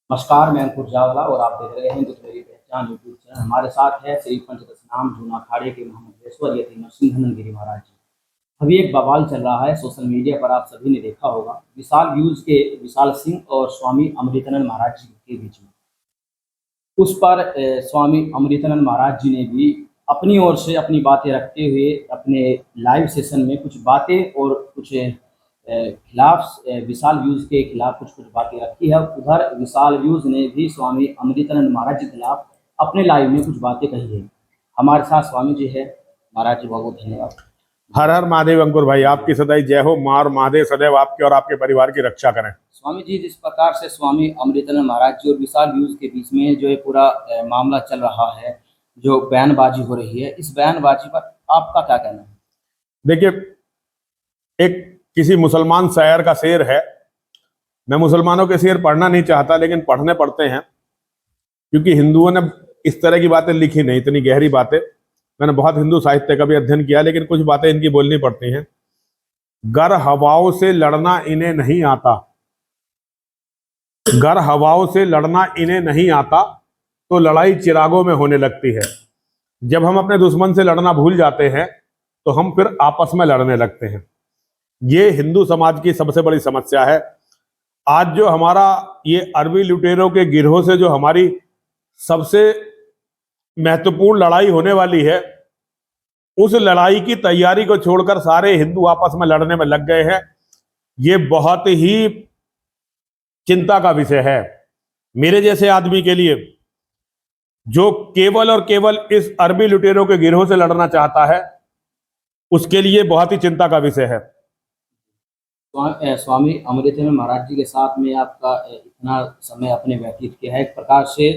नमस्कार, मैं अंकुर जावला और आप देख रहे हैं तो मेरी पहचान यूट्यूब चैनल। हमारे साथ है श्री पंचदशनाम जूना अखाड़े के महामंडलेश्वर यति नरसिंह गिरी महाराज जी। अभी एक बवाल चल रहा है सोशल मीडिया पर, आप सभी ने देखा होगा। विशाल व्यूज के विशाल सिंह और स्वामी अमृतानंद महाराज जी के बीच में, उस पर स्वामी अमृतानंद महाराज जी ने भी अपनी ओर से अपनी बातें रखते हुए अपने लाइव सेशन में कुछ बातें और कुछ खिलाफ, विशाल व्यूज के खिलाफ कुछ बातें रखी है। उधर विशाल व्यूज ने भी स्वामी अमृतानंद महाराज जी के खिलाफ अपने लाइव में कुछ बातें कही है। हमारे साथ स्वामी जी है। महाराज जी बहुत बहुत धन्यवाद। हर हर महादेव। अंकुर भाई, आपकी सदैव जय हो। मार महादेव सदैव आपके और आपके परिवार की रक्षा करें। स्वामी जी, जिस प्रकार से स्वामी अमृतानंद महाराज जी और विशाल व्यूज के बीच में जो ये पूरा मामला चल रहा है, जो बयानबाजी हो रही है, इस बयानबाजी पर आपका क्या कहना है? देखिए, एक किसी मुसलमान शायर का शेर है। मैं मुसलमानों के शेर पढ़ना नहीं चाहता, लेकिन पढ़ने पड़ते हैं, क्योंकि हिंदुओं ने इस तरह की बातें लिखी नहीं, इतनी गहरी बातें। मैंने बहुत हिंदू साहित्य का भी अध्ययन किया, लेकिन कुछ बातें इनकी बोलनी पड़ती हैं। गर हवाओं से लड़ना इन्हें नहीं आता, गर हवाओं से लड़ना इन्हें नहीं आता, तो लड़ाई चिरागों में होने लगती है। जब हम अपने दुश्मन से लड़ना भूल जाते हैं तो हम फिर आपस में लड़ने लगते हैं। ये हिंदू समाज की सबसे बड़ी समस्या है। आज जो हमारा ये अरबी लुटेरों के गिरोह से जो हमारी सबसे महत्वपूर्ण लड़ाई होने वाली है, उस लड़ाई की तैयारी को छोड़कर सारे हिंदू आपस में लड़ने में लग गए हैं। ये बहुत ही चिंता का विषय है मेरे जैसे आदमी के लिए, जो केवल और केवल इस अरबी लुटेरों के गिरोह से लड़ना चाहता है। उसके लिए बहुत ही चिंता का विषय है। स्वामी अमृतानंद महाराज जी के साथ में आपका इतना समय आपने व्यतीत किया है, एक प्रकार से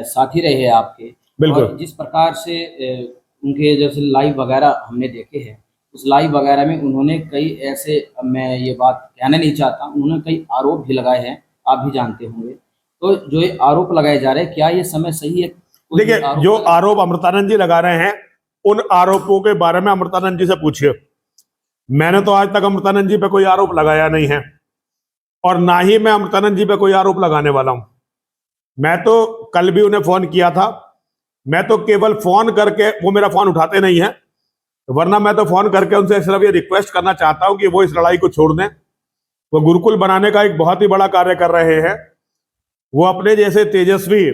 साथी रहे हैं आपके। बिल्कुल। और जिस प्रकार से उनके जैसे लाइव वगैरह हमने देखे हैं, उस लाइव वगैरह में उन्होंने कई ऐसे, मैं ये बात कहना नहीं चाहता, उन्होंने कई आरोप भी लगाए हैं, आप भी जानते होंगे। तो जो ये आरोप लगाए जा रहे हैं, क्या ये समय सही है? देखिए, जो आरोप अमृतानंद जी लगा रहे हैं, उन आरोपों के बारे में अमृतानंद जी से पूछिए। मैंने तो आज तक अमृतानंद जी पे कोई आरोप लगाया नहीं है, और ना ही मैं अमृतानंद जी पे कोई आरोप लगाने वाला हूं। मैं तो कल भी उन्हें फोन किया था। मैं तो केवल फोन करके, वो मेरा फोन उठाते नहीं है, वरना मैं तो फोन करके उनसे सिर्फ ये रिक्वेस्ट करना चाहता हूं कि वो इस लड़ाई को छोड़ दें। वो गुरुकुल बनाने का एक बहुत ही बड़ा कार्य कर रहे हैं। वो अपने जैसे तेजस्वी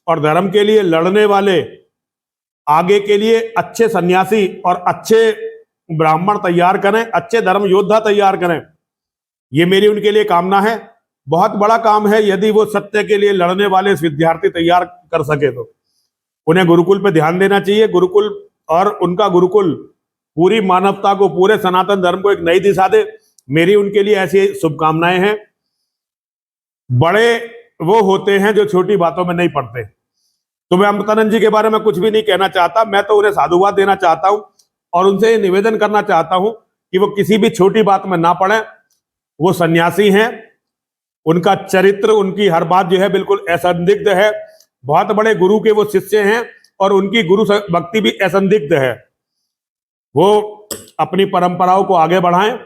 और धर्म के लिए लड़ने वाले, आगे के लिए अच्छे सन्यासी और अच्छे ब्राह्मण तैयार करें, अच्छे धर्म योद्धा तैयार करें। ये मेरी उनके लिए कामना है। बहुत बड़ा काम है। यदि वो सत्य के लिए लड़ने वाले विद्यार्थी तैयार कर सके तो उन्हें गुरुकुल पे ध्यान देना चाहिए। गुरुकुल और उनका गुरुकुल पूरी मानवता को, पूरे सनातन धर्म को एक नई दिशा दे। मेरी उनके लिए ऐसी शुभकामनाएं हैं। बड़े वो होते हैं जो छोटी बातों में नहीं पड़ते। तो मैं अमृतानंद जी के बारे में कुछ भी नहीं कहना चाहता। मैं तो उन्हें साधुवाद देना चाहता हूं और उनसे निवेदन करना चाहता हूं कि वो किसी भी छोटी बात में ना पड़े। वो सन्यासी हैं, उनका चरित्र, उनकी हर बात जो है बिल्कुल असंदिग्ध है। बहुत बड़े गुरु के वो शिष्य हैं और उनकी गुरु भक्ति भी असंदिग्ध है। वो अपनी परंपराओं को आगे बढ़ाएं,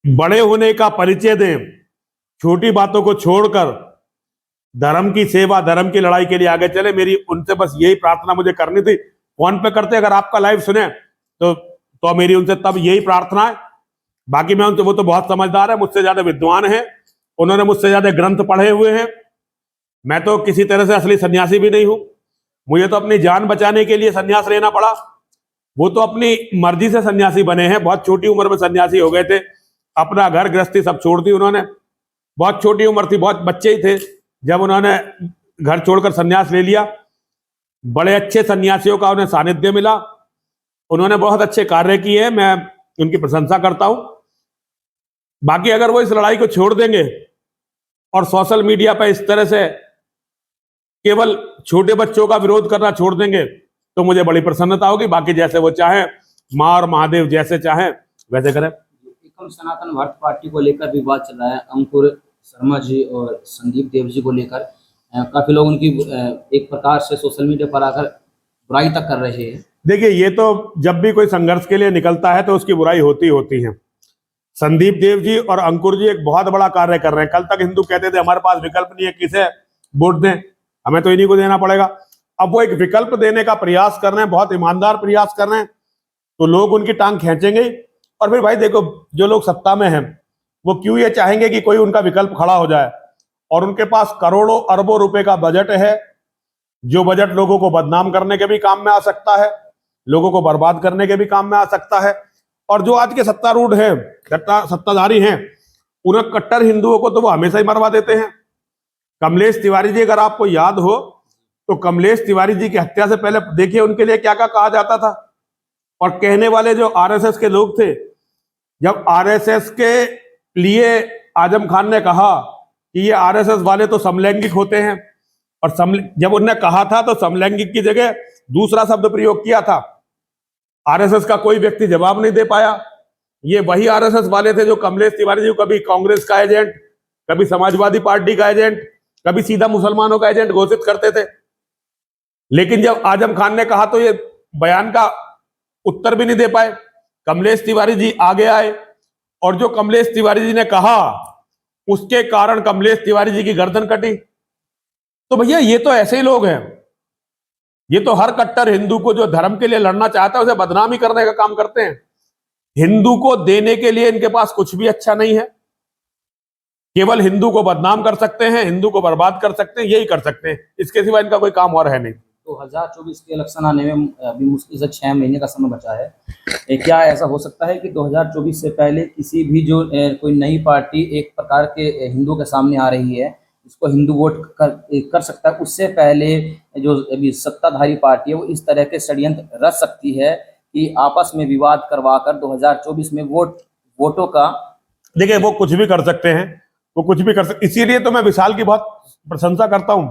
बड़े होने का परिचय दें, छोटी बातों को छोड़कर धर्म की सेवा, धर्म की लड़ाई के लिए आगे चले। मेरी उनसे बस यही प्रार्थना मुझे करनी थी। फोन पे करते, अगर आपका लाइव सुने तो मेरी उनसे तब यही प्रार्थना है। बाकी मैं उनसे, वो तो बहुत समझदार है, मुझसे ज्यादा विद्वान है, उन्होंने मुझसे ज्यादा ग्रंथ पढ़े हुए हैं। मैं तो किसी तरह से असली सन्यासी भी नहीं हूं। मुझे तो अपनी जान बचाने के लिए सन्यास लेना पड़ा। वो तो अपनी मर्जी से सन्यासी बने हैं। बहुत छोटी उम्र में सन्यासी हो गए थे। अपना घर गृहस्थी सब छोड़ दी उन्होंने। बहुत छोटी उम्र थी, बहुत बच्चे ही थे जब उन्होंने घर छोड़कर सन्यास ले लिया। बड़े अच्छे सन्यासियों का उन्हें सानिध्य मिला। उन्होंने बहुत अच्छे कार्य किए हैं, मैं उनकी प्रशंसा करता हूं। बाकी अगर वो इस लड़ाई को छोड़ देंगे और सोशल मीडिया पर इस तरह से केवल छोटे बच्चों का विरोध करना छोड़ देंगे तो मुझे बड़ी प्रसन्नता होगी। बाकी जैसे वो चाहें, मां और महादेव जैसे चाहें वैसे करें। एकम सनातन भारत पार्टी को लेकर विवाद चल रहा है। अंकुर शर्मा जी और संदीप देव जी को लेकर काफी लोग उनकी एक प्रकार से सोशल मीडिया पर आकर बुराई तक कर रहे हैं। देखिए, ये तो जब भी कोई संघर्ष के लिए निकलता है तो उसकी बुराई होती है। संदीप देव जी और अंकुर जी एक बहुत बड़ा कार्य कर रहे हैं। कल तक हिंदू कहते थे हमारे पास विकल्प नहीं है, किसे वोट दें, हमें तो इन्हीं को देना पड़ेगा। अब वो एक विकल्प देने का प्रयास कर रहे हैं, बहुत ईमानदार प्रयास कर रहे हैं, तो लोग उनकी टांग खींचेंगे। और फिर भाई देखो, जो लोग सत्ता में हैं वो क्यों ये चाहेंगे कि कोई उनका विकल्प खड़ा हो जाए, और उनके पास करोड़ों अरबों रुपए का बजट है, जो बजट लोगों को बदनाम करने के भी काम में आ सकता है, लोगों को बर्बाद करने के भी काम में आ सकता है। और जो आज के सत्तारूढ़ हैं, सत्ताधारी हैं, उन्हें कट्टर हिंदुओं को तो वो हमेशा ही मरवा देते हैं। कमलेश तिवारी जी, अगर आपको याद हो तो कमलेश तिवारी जी की हत्या से पहले देखिए उनके लिए क्या क्या कहा जाता था। और कहने वाले जो आरएसएस के लोग थे, जब आरएसएस के लिए आजम खान ने कहा कि ये आरएसएस वाले तो समलैंगिक होते हैं, और जब उन्होंने कहा था तो समलैंगिक की जगह दूसरा शब्द प्रयोग किया था। आरएसएस का कोई व्यक्ति जवाब नहीं दे पाया। ये वही आरएसएस वाले थे जो कमलेश तिवारी जी को कभी कांग्रेस का एजेंट, कभी समाजवादी पार्टी का एजेंट, कभी सीधा मुसलमानों का एजेंट घोषित करते थे। लेकिन जब आजम खान ने कहा तो ये बयान का उत्तर भी नहीं दे पाए। कमलेश तिवारी जी आगे आए, और जो कमलेश तिवारी जी ने कहा उसके कारण कमलेश तिवारी जी की गर्दन कटी। तो भैया ये तो ऐसे ही लोग हैं, ये तो हर कट्टर हिंदू को जो धर्म के लिए लड़ना चाहता है उसे बदनामी करने का काम करते हैं। हिंदू को देने के लिए इनके पास कुछ भी अच्छा नहीं है, केवल हिंदू को बदनाम कर सकते हैं, हिंदू को बर्बाद कर सकते हैं, यही कर सकते हैं, इसके सिवा इनका कोई काम और है नहीं। 2024 के इलेक्शन आने में अभी मुश्किल से 6 महीने का समय बचा है। क्या ऐसा हो सकता है कि 2024 से पहले किसी भी जो कोई नई पार्टी एक प्रकार के हिंदू के सामने आ रही है, इसको हिंदू वोट कर सकता है, उससे पहले जो अभी सत्ताधारी पार्टी है वो इस तरह के षड्यंत्र रच सकती है कि आपस में विवाद करवाकर 2024 में वोटों का। देखिए वो कुछ भी कर सकते हैं, वो कुछ भी कर सकते, इसीलिए तो मैं विशाल की बहुत प्रशंसा करता हूं।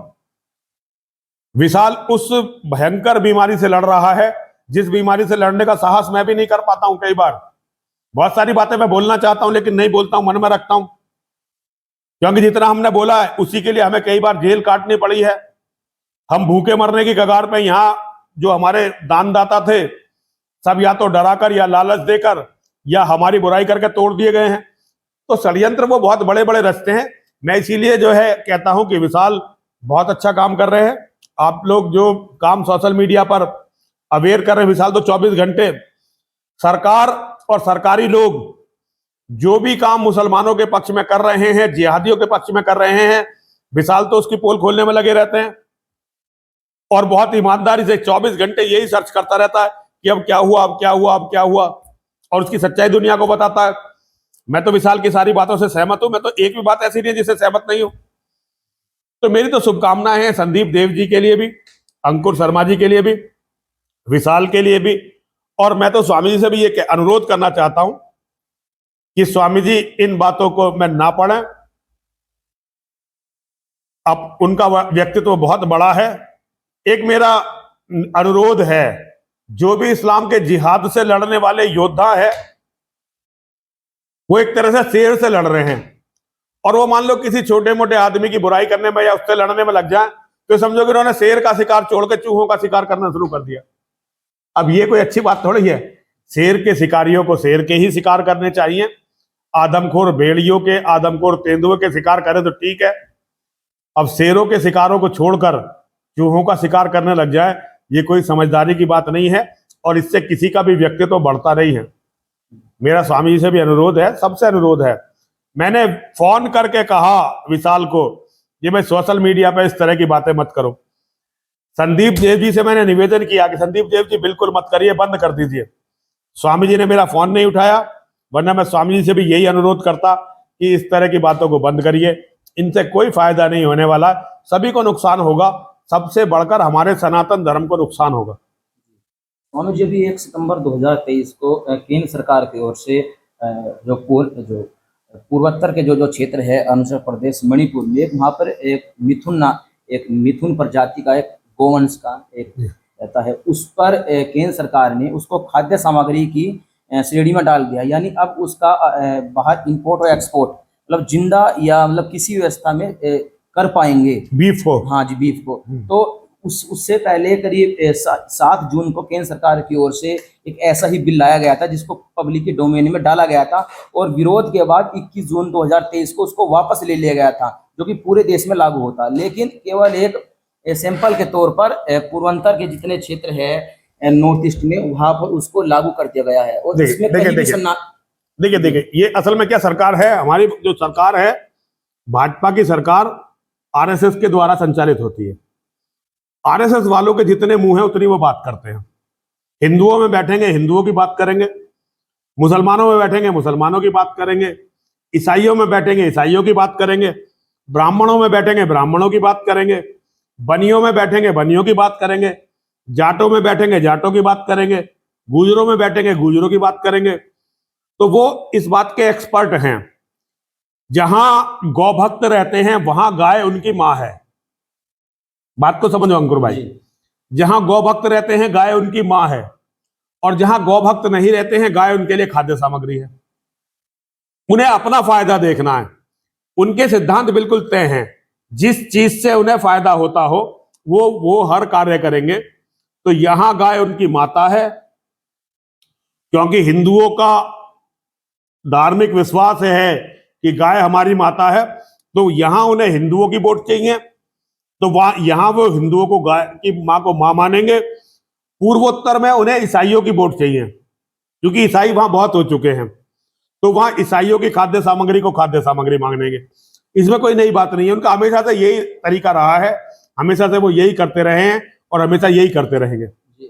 विशाल उस भयंकर बीमारी से लड़ रहा है जिस बीमारी से लड़ने का साहस मैं भी नहीं कर पाता हूं। कई बार बहुत सारी बातें मैं बोलना चाहता हूं लेकिन नहीं बोलता हूं, मन में रखता हूं, क्योंकि जितना हमने बोला है उसी के लिए हमें कई बार जेल काटनी पड़ी है। हम भूखे मरने की कगार पे, यहाँ जो हमारे दानदाता थे सब या तो डराकर या लालच देकर या हमारी बुराई करके तोड़ दिए गए हैं। तो षड्यंत्र वो बहुत बड़े बड़े रचते हैं। मैं इसीलिए जो है कहता हूं कि विशाल बहुत अच्छा काम कर रहे हैं। आप लोग जो काम सोशल मीडिया पर अवेयर कर रहे हैं, विशाल तो 24 घंटे सरकार और सरकारी लोग जो भी काम मुसलमानों के पक्ष में कर रहे हैं, जिहादियों के पक्ष में कर रहे हैं, विशाल तो उसकी पोल खोलने में लगे रहते हैं और बहुत ईमानदारी से 24 घंटे यही सर्च करता रहता है कि अब क्या हुआ, अब क्या हुआ, अब क्या हुआ, और उसकी सच्चाई दुनिया को बताता है। मैं तो विशाल की सारी बातों से सहमत हूं, मैं तो एक भी बात ऐसी नहीं है जिससे सहमत नहीं हूं। तो मेरी तो शुभकामनाएं हैं संदीप देव जी के लिए भी, अंकुर शर्मा जी के लिए भी, विशाल के लिए भी। और मैं तो स्वामी जी से भी ये अनुरोध करना चाहता हूं कि स्वामी जी इन बातों को मैं ना पढ़ें। अब उनका व्यक्तित्व बहुत बड़ा है। एक मेरा अनुरोध है, जो भी इस्लाम के जिहाद से लड़ने वाले योद्धा है वो एक तरह से शेर से लड़ रहे हैं, और वो मान लो किसी छोटे मोटे आदमी की बुराई करने में या उससे लड़ने में लग जाए तो समझो कि उन्होंने शेर का शिकार छोड़कर चूहों का शिकार करना शुरू कर दिया। अब ये कोई अच्छी बात थोड़ी है। शेर के शिकारियों को शेर के ही शिकार करने चाहिए, आदमखोर भेड़ियों के, आदमखोर तेंदुए के शिकार करें तो ठीक है। अब शेरों के शिकारों को छोड़कर चूहों का शिकार करने लग जाए, ये कोई समझदारी की बात नहीं है, और इससे किसी का भी व्यक्तित्व बढ़ता नहीं है। मेरा स्वामी जी से भी अनुरोध है, सबसे अनुरोध है। मैंने फोन करके कहा विशाल को, ये भाई सोशल मीडिया पे इस तरह की बातें मत करो। संदीप देव जी से मैंने निवेदन किया कि संदीप देव जी बिल्कुल मत करिए, बंद कर दीजिए। स्वामी जी ने मेरा फोन नहीं उठाया, वरना मैं स्वामी जी से भी यही अनुरोध करता कि इस तरह की बातों को बंद करिए, इनसे कोई फायदा नहीं होने वाला, सभी को नुकसान होगा, सबसे बढ़कर हमारे सनातन धर्म को नुकसान होगा। स्वामी जी भी 1 सितंबर 2023 को केंद्र सरकार की ओर से जो पूर्वोत्तर के जो क्षेत्र है, अरुणाचल प्रदेश, मणिपुर में, वहाँ पर एक मिथुन प्रजाति का एक गोवंश का एक रहता है, उस पर केंद्र सरकार ने उसको खाद्य सामग्री की श्रेणी में डाल दिया। यानी अब उसका बाहर इंपोर्ट और एक्सपोर्ट मतलब जिंदा या मतलब किसी व्यवस्था में कर पाएंगे बीफ को। हाँ जी, बीफ को। तो उससे पहले करीब 7 जून को केंद्र सरकार की ओर से एक ऐसा ही बिल लाया गया था जिसको पब्लिक के डोमेन में डाला गया था, और विरोध के बाद 21 जून 2023 को उसको वापस ले लिया गया था, जो कि पूरे देश में लागू होता। लेकिन केवल एक सैंपल के तौर पर पूर्वांचल के जितने क्षेत्र है नॉर्थ ईस्ट में, वहां पर उसको लागू कर दिया गया है। और इसमें देखिए ये असल में क्या सरकार है, हमारी जो सरकार है भाजपा की सरकार आरएसएस के द्वारा संचालित होती है। आरएसएस वालों के जितने मुंह हैं उतनी वो बात करते हैं। हिंदुओं में बैठेंगे हिंदुओं की बात करेंगे, मुसलमानों में बैठेंगे मुसलमानों की बात करेंगे, ईसाइयों में बैठेंगे ईसाइयों की बात करेंगे, ब्राह्मणों में बैठेंगे ब्राह्मणों की बात करेंगे, बनियों में बैठेंगे बनियों की बात करेंगे, जाटों में बैठेंगे जाटों की बात करेंगे, गुजरों में बैठेंगे गुजरों की बात करेंगे। तो वो इस बात के एक्सपर्ट हैं। जहां गौभक्त रहते हैं वहां गाय उनकी मां है। बात को समझो अंकुर भाई, जहां गौभक्त रहते हैं गाय उनकी मां है, और जहां गौभक्त नहीं रहते हैं गाय उनके लिए खाद्य सामग्री है। उन्हें अपना फायदा देखना है, उनके सिद्धांत बिल्कुल तय हैं। जिस चीज से उन्हें फायदा होता हो वो हर कार्य करेंगे। तो यहां गाय उनकी माता है, क्योंकि हिंदुओं का धार्मिक विश्वास है कि गाय हमारी माता है, तो यहां उन्हें हिंदुओं की वोट चाहिए, तो वहां यहां वो हिंदुओं को गाय की मां को मां मानेंगे। पूर्वोत्तर में उन्हें ईसाइयों की वोट चाहिए, क्योंकि ईसाई वहां बहुत हो चुके हैं, तो वहां ईसाइयों की खाद्य सामग्री को खाद्य सामग्री मांगेंगे। इसमें कोई नई बात नहीं है, उनका हमेशा से यही तरीका रहा है, हमेशा से वो यही करते रहे हैं और हमेशा यही करते रहेंगे।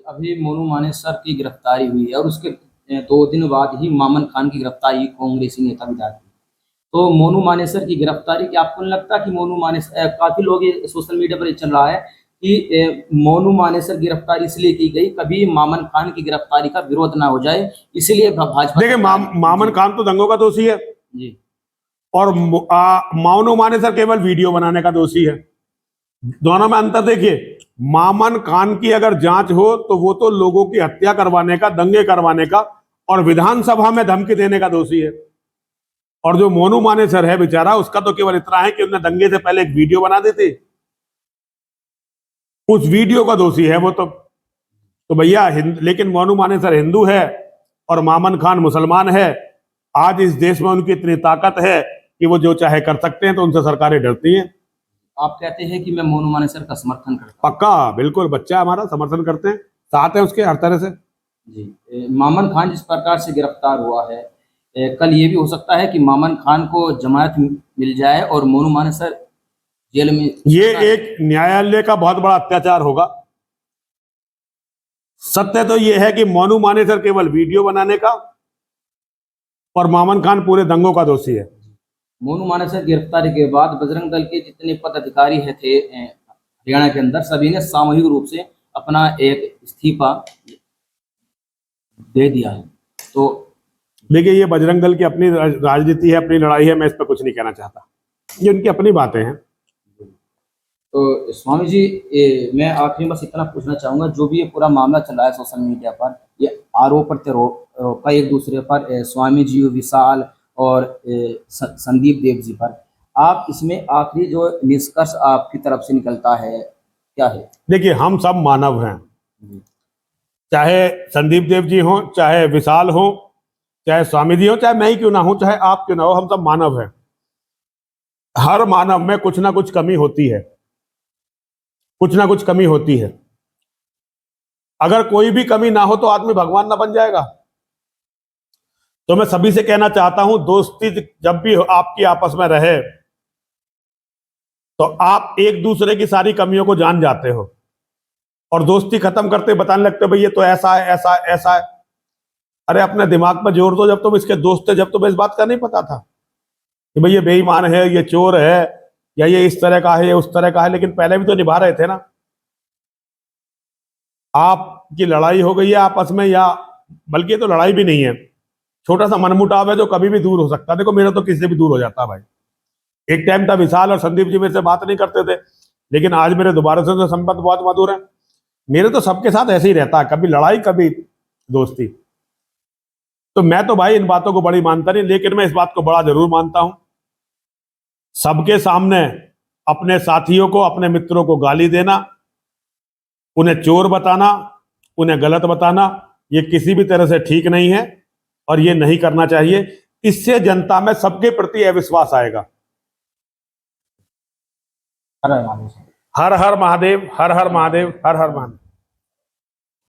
अभी मोनू मानेसर की गिरफ्तारी हुई है और उसके 2 दिन बाद ही मामन खान की गिरफ्तारी कांग्रेसी नेता विधायक। तो मोनू मानेसर की गिरफ्तारी, क्या आपको नहीं लगता कि मोनू मानेसर, काफी लोग ये सोशल मीडिया पर चल रहा है कि मोनू मानेसर गिरफ्तारी इसलिए की गई कभी मामन खान की गिरफ्तारी का विरोध ना हो जाए, इसलिए भाजपा। देखिए मामन खान तो दंगों का दोषी है जी, और मोनू मानेसर केवल वीडियो बनाने का दोषी है। दोनों में अंतर देखिए, मामन खान की अगर जांच हो तो वो तो लोगों की हत्या करवाने का, दंगे करवाने का और विधानसभा में धमकी देने का दोषी है। और जो मोनू मानेसर है बेचारा, उसका तो केवल इतना है कि उसने दंगे से पहले एक वीडियो बना दी थी, उस वीडियो का दोषी है वो तो भैया लेकिन मोनू मानेसर हिंदू है और मामन खान मुसलमान है। आज इस देश में उनकी इतनी ताकत है कि वो जो चाहे कर सकते हैं, तो उनसे सरकारें डरती हैं। आप कहते हैं कि मैं मोनू मानेसर का समर्थन करता हूं। पक्का, बिल्कुल, बच्चा हमारा समर्थन करते हैं, साथ है उसके हर तरह से। जी, मामन खान जिस प्रकार से गिरफ्तार हुआ है, कल ये भी हो सकता है कि मामन खान को जमानत मिल जाए और मोनू मानेसर जेल में। ये एक न्यायालय का बहुत बड़ा अत्याचार होगा। सत्य तो ये है कि मोनू मानेसर केवल वीडियो बनाने का और मामन खान पूरे दंगों का दोषी है। मोनू मानेसर गिरफ्तारी के बाद बजरंग दल के जितने पदाधिकारी थे हरियाणा के अंदर, सभी ने सामूहिक रूप से अपना एक इस्तीफा दे दिया है। तो देखिए, ये बजरंग दल की अपनी राजनीति है, अपनी लड़ाई है, मैं इस पर कुछ नहीं कहना चाहता, ये उनकी अपनी बातें हैं। तो स्वामी जी, मैं आखिरी में बस इतना पूछना चाहूंगा, जो भी ये पूरा मामला चल रहा है सोशल मीडिया पर, ये आरोप प्रत्यारोप का एक दूसरे पर, स्वामी जी, विशाल और संदीप देव जी पर, आप इसमें आखिरी जो निष्कर्ष आपकी तरफ से निकलता है क्या है? देखिए, हम सब मानव हैं, चाहे संदीप देव जी हो, चाहे विशाल हो, चाहे स्वामी जी हो, चाहे मैं ही क्यों ना हूं, चाहे आप क्यों ना हो, हम सब मानव हैं। हर मानव में कुछ ना कुछ कमी होती है, कुछ ना कुछ कमी होती है। अगर कोई भी कमी ना हो तो आदमी भगवान ना बन जाएगा। तो मैं सभी से कहना चाहता हूं, दोस्ती जब भी आपकी आपस में रहे तो आप एक दूसरे की सारी कमियों को जान जाते हो और दोस्ती खत्म करते बताने लगते हो भाई ये तो ऐसा है, ऐसा है, ऐसा है। अरे अपने दिमाग में जोर दो, जब तुम इसके दोस्त थे, जब तुम्हें इस बात का नहीं पता था कि भाई ये बेईमान है, ये चोर है, या ये इस तरह का है, ये उस तरह का है, लेकिन पहले भी तो निभा रहे थे ना। आपकी लड़ाई हो गई है आपस में, या बल्कि तो लड़ाई भी नहीं है, छोटा सा मनमुटाव है जो कभी भी दूर हो सकता है। देखो, मेरा तो किसी से भी दूर हो जाता भाई। एक टाइम था विशाल और संदीप जी मेरे से बात नहीं करते थे, लेकिन आज मेरे दोबारा से संबंध बहुत मधुर है। मेरे तो सबके साथ ऐसे ही रहता है, कभी लड़ाई कभी दोस्ती। तो मैं तो भाई इन बातों को बड़ी मानता नहीं, लेकिन मैं इस बात को बड़ा जरूर मानता हूं, सबके सामने अपने साथियों को, अपने मित्रों को गाली देना उन्हें चोर बताना, उन्हें गलत बताना, ये किसी भी तरह से ठीक नहीं है और ये नहीं करना चाहिए। इससे जनता में सबके प्रति अविश्वास आएगा। हर हर महादेव। हर हर महादेव, हर हर महादेव, हर हर महादेव।